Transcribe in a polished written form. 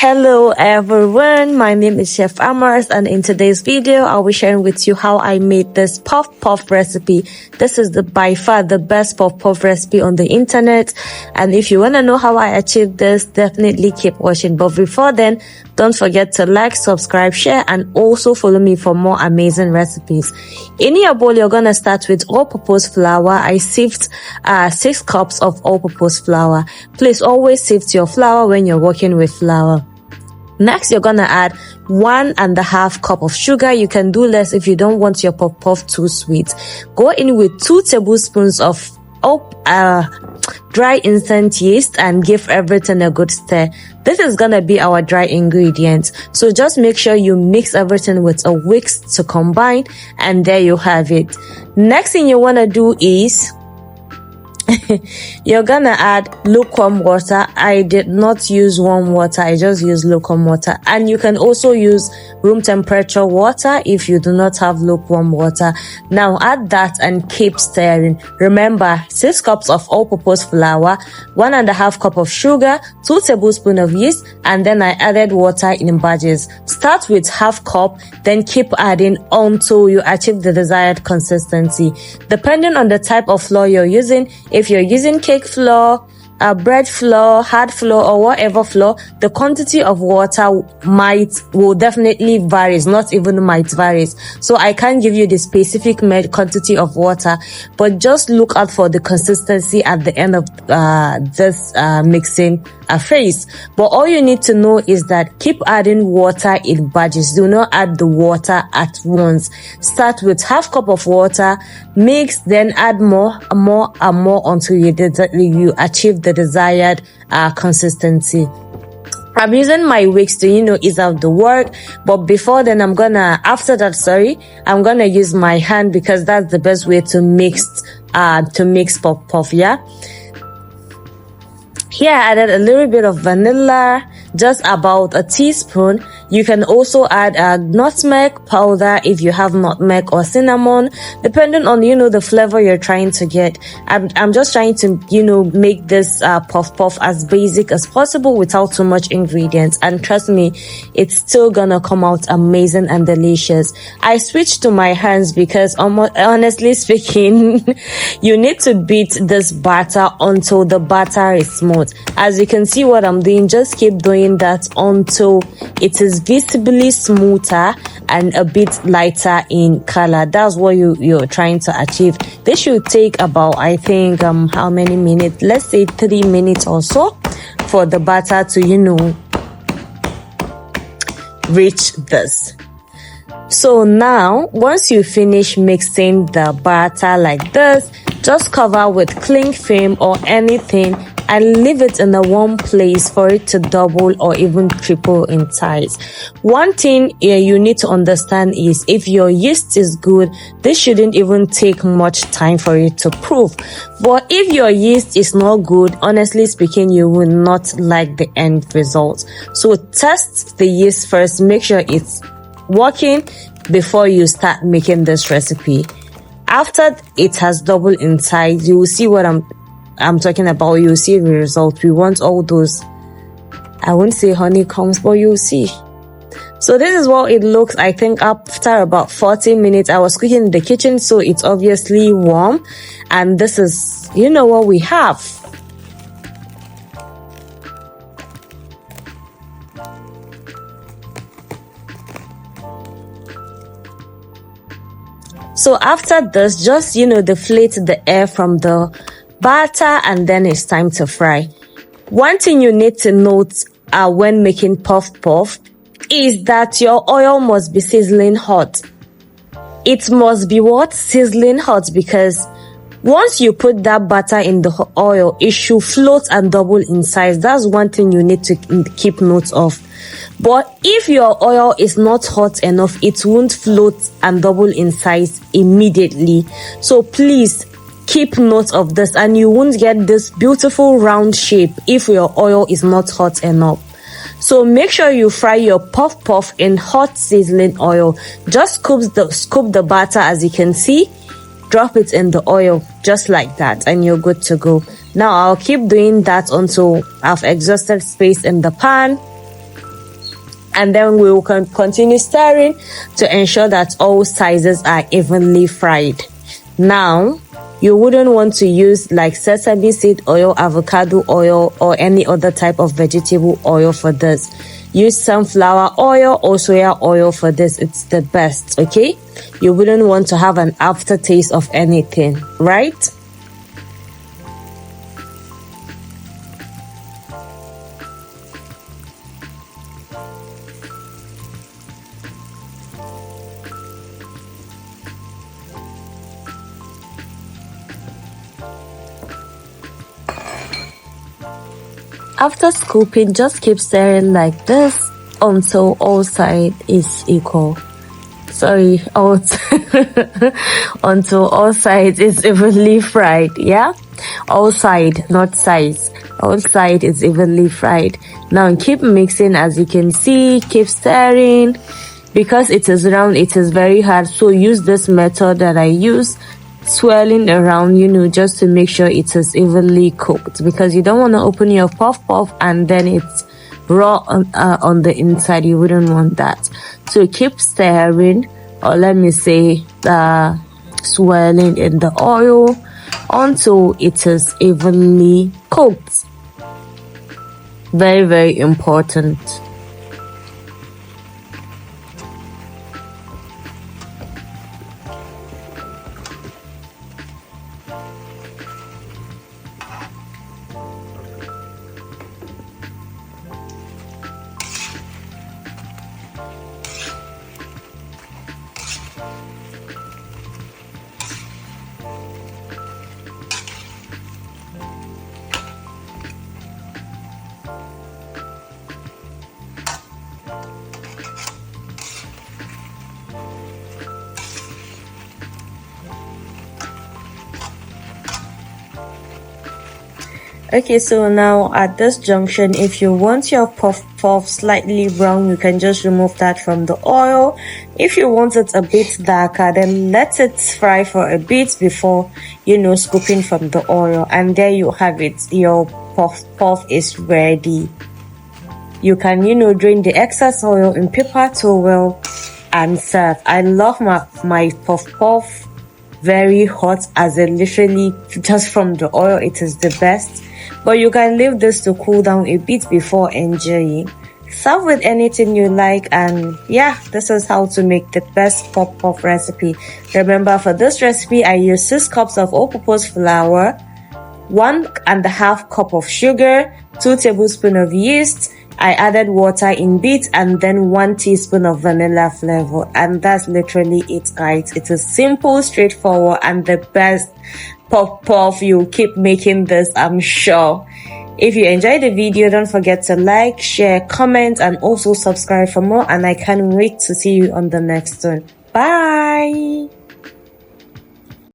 Hello everyone, my name is Chef Amors, and in today's video I'll be sharing with you how I made this puff recipe. This is by far the best puff recipe on the internet, and if you want to know how I achieved this, definitely keep watching. But before then, don't forget to like, subscribe, share, and also follow me for more amazing recipes. In your bowl, you're gonna start with all-purpose flour. I sieved 6 cups of all-purpose flour. Please always sift your flour when you're working with flour. Next, you're gonna add 1.5 cup of sugar. You can do less if you don't want your puff too sweet. Go in with 2 tablespoons of dry instant yeast and give everything a good stir. This is gonna be our dry ingredients, so just make sure you mix everything with a whisk to combine, and there you have it. Next thing you want to do is you're gonna add lukewarm water. I did not use warm water, I just used lukewarm water, and you can also use room temperature water if you do not have lukewarm water. Now add that and keep stirring. Remember, 6 cups of all-purpose flour, 1.5 cup of sugar, 2 tablespoons of yeast, and then I added water in batches. Start with 1/2 cup, then keep adding until you achieve the desired consistency. Depending on the type of flour you're using, if you're using cake flour, bread flour, hard flour, or whatever flour, the quantity of water will definitely varies, not even might varies. So I can't give you the specific quantity of water, but just look out for the consistency at the end of this mixing phase. But all you need to know is that keep adding water in batches. Do not add the water at once. Start with 1/2 cup of water, mix, then add more and more until you achieve the desired consistency. I'm using my wicks to ease out the work, but before then I'm gonna use my hand, because that's the best way to mix puff, yeah. Here I added a little bit of vanilla, just about a teaspoon. You can also add nutmeg powder if you have nutmeg, or cinnamon, depending on the flavor you're trying to get. I'm just trying to make this puff as basic as possible without too much ingredients, and trust me, it's still gonna come out amazing and delicious. I switched to my hands because honestly speaking, you need to beat this batter until the batter is smooth. As you can see what I'm doing, just keep doing that until it is visibly smoother and a bit lighter in color. That's what you're trying to achieve. This should take about, I think, how many minutes? Let's say 3 minutes or so for the batter to reach this. So now, once you finish mixing the batter like this, just cover with cling film or anything and leave it in a warm place for it to double or even triple in size. One thing you need to understand is, if your yeast is good, this shouldn't even take much time for it to proof. But if your yeast is not good, honestly speaking, you will not like the end result. So test the yeast first, make sure it's working before you start making this recipe. After it has doubled in size, you will see what I'm talking about. You'll see the result. We want all those, I won't say honeycombs, but you'll see. So this is what it looks, I think, after about 40 minutes. I was cooking in the kitchen, so it's obviously warm, and this is what we have. So after this, just deflate the air from the batter, and then it's time to fry. One thing you need to note when making puff is that your oil must be sizzling hot. It must be what? Sizzling hot, because once you put that butter in the oil, it should float and double in size. That's one thing you need to keep note of. But if your oil is not hot enough, it won't float and double in size immediately. So please keep note of this, and you won't get this beautiful round shape if your oil is not hot enough. So make sure you fry your puff in hot sizzling oil. Just scoop the batter, as you can see, drop it in the oil just like that, and you're good to go. Now I'll keep doing that until I've exhausted space in the pan. And then we will continue stirring to ensure that all sizes are evenly fried. Now, you wouldn't want to use like sesame seed oil, avocado oil, or any other type of vegetable oil for this. Use sunflower oil or soya oil for this. It's the best, okay? You wouldn't want to have an aftertaste of anything, right? After scooping, just keep stirring like this until all side is equal. Sorry, until all sides is evenly fried, yeah? All side, not size. All side is evenly fried. Now keep mixing. As you can see, keep stirring. Because it is round, it is very hard, so use this method that I use, swirling around, just to make sure it is evenly cooked, because you don't want to open your puff and then it's raw on the inside. You wouldn't want that. So keep stirring, or let me say swirling in the oil until it is evenly cooked. Very, very important. Okay, so now at this junction, if you want your puff slightly brown, you can just remove that from the oil. If you want it a bit darker, then let it fry for a bit before, scooping from the oil. And there you have it. Your puff is ready. You can, drain the excess oil in paper towel and serve. I love my puff very hot, as it literally just from the oil. It is the best. But you can leave this to cool down a bit before enjoying. Serve with anything you like, and yeah, this is how to make the best puff recipe. Remember, for this recipe, I used 6 cups of all-purpose flour, 1.5 cup of sugar, 2 tablespoons of yeast. I added water in bits, and then 1 teaspoon of vanilla flavor. And that's literally it, guys. It is simple, straightforward, and the best puff. You'll keep making this, I'm sure. If you enjoyed the video, don't forget to like, share, comment, and also subscribe for more. And I can't wait to see you on the next one. Bye.